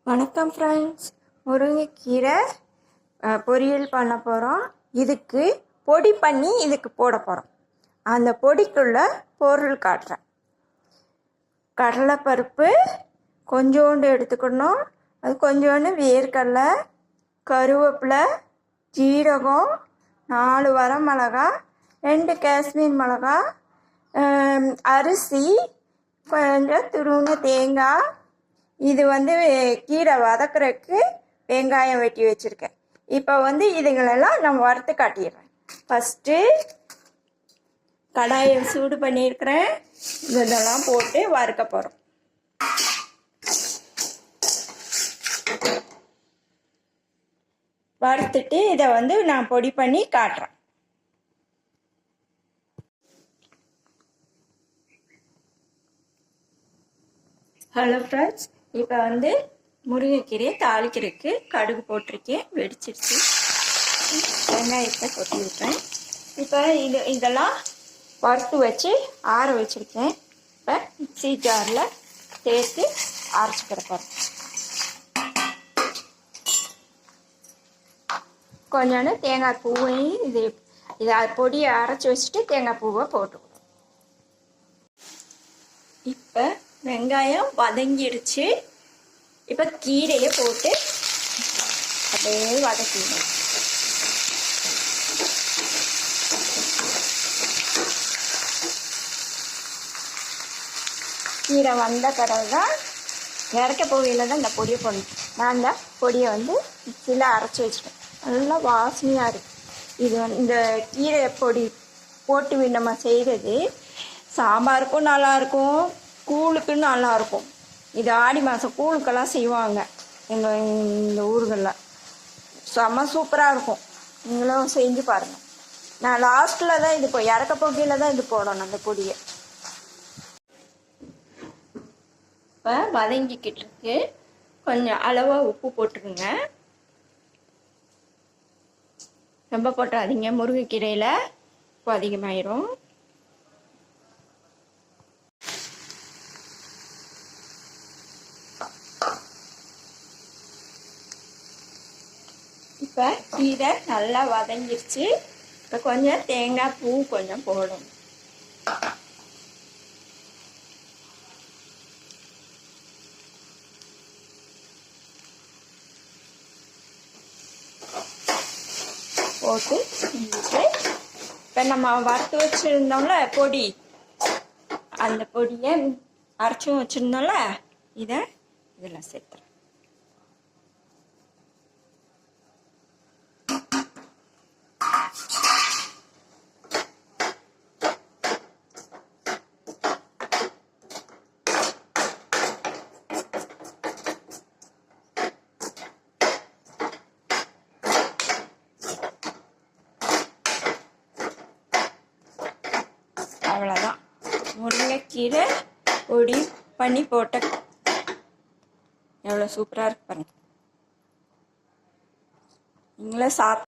வணக்கம் ஃப்ரெண்ட்ஸ், முருங்கைக்கீரை பொரியல் பண்ண போகிறோம். இதுக்கு பொடி பண்ணி இதுக்கு போட போகிறோம். அந்த பொடிக்குள்ள பொருள் காட்டுறேன். கடலைப்பருப்பு கொஞ்சோண்டு எடுத்துக்கணும். அது கொஞ்சோண்டு வேர்க்கடலை, கருவேப்பிலை, ஜீரகம், 4 வரமிளகா, 2 காஷ்மீர் மிளகா, அரிசி, கொஞ்சம் துருவின தேங்காய். இது கீரை வதக்குறதுக்கு வெங்காயம் வெட்டி வச்சுருக்கேன். இப்போ இதுங்களெல்லாம் நம்ம வறுத்து காட்டிடுறேன். ஃபஸ்ட்டு கடாயை சூடு பண்ணியிருக்கிறேன். இதெல்லாம் போட்டு வறுக்க போகிறோம். வறுத்துட்டு இதை நான் பொடி பண்ணி காட்டுறேன். ஹலோ ஃப்ரெண்ட்ஸ், இப்போ முருங்கைக்கீரையை தாளிக்கிறதுக்கு கடுகு போட்டிருக்கேன். வெடிச்சிருச்சு. வெங்காயத்தை கொட்டி விட்டேன். இப்போ இதெல்லாம் வறுத்து வச்சு ஆற வச்சுருக்கேன். இப்போ மிக்ஸி ஜாரில் சேர்த்து அரைச்சிக்கிற போகிறேன். கொஞ்சோண்டு தேங்காய் பூவையும் இதை பொடியை அரைச்சி வச்சுட்டு தேங்காய் பூவை போட்டுக்கணும். இப்போ வெங்காயம் வதங்கிடுச்சு. இப்போ கீரையை போட்டு அப்படியே வதக்கிடணும். கீரை வந்த பிறகு தான் இறக்க போகையில் தான் இந்த பொடியை போடணும். நான் இந்த பொடியை மிக்சியில் அரைச்சி வச்சுட்டேன். நல்லா வாசனையாக இருக்குது. இது இந்த கீரை பொடி போட்டு நம்ம செய்கிறது சாம்பாருக்கும் நல்லாயிருக்கும், கூழுக்குன்னு நல்லாயிருக்கும். இது ஆடி மாதம் கூழுக்கெல்லாம் செய்வாங்க எங்கள் இந்த ஊர்களில். செம்ம சூப்பராக இருக்கும். நீங்களும் செஞ்சு பாருங்கள். நான் லாஸ்ட்டில் தான் இது இறக்க போகையில் தான் இது போடணும் அந்த பொடியை. இப்போ வதங்கிக்கிட்டு இருக்கு. கொஞ்சம் அளவாக உப்பு போட்டுருங்க. ரொம்ப போட்டாதீங்க, முருங்கைக்கீரையில் உப்பு அதிகமாயிரும். இப்போ கீரை நல்லா வதங்கிடுச்சு. இப்போ கொஞ்சம் தேங்காய் பூ கொஞ்சம் போடணும். போட்டு இப்போ நம்ம வறுத்து வச்சுருந்தோம்ல பொடி, அந்த பொடியை அரைச்சும் வச்சுருந்தோம்ல, இதை இதில் சேர்த்துறேன். அவ்வளோதான், முருங்கைக்கீரை பொடி பண்ணி போட்ட எவ்வளோ சூப்பராக இருக்கு பாருங்க. நீங்களே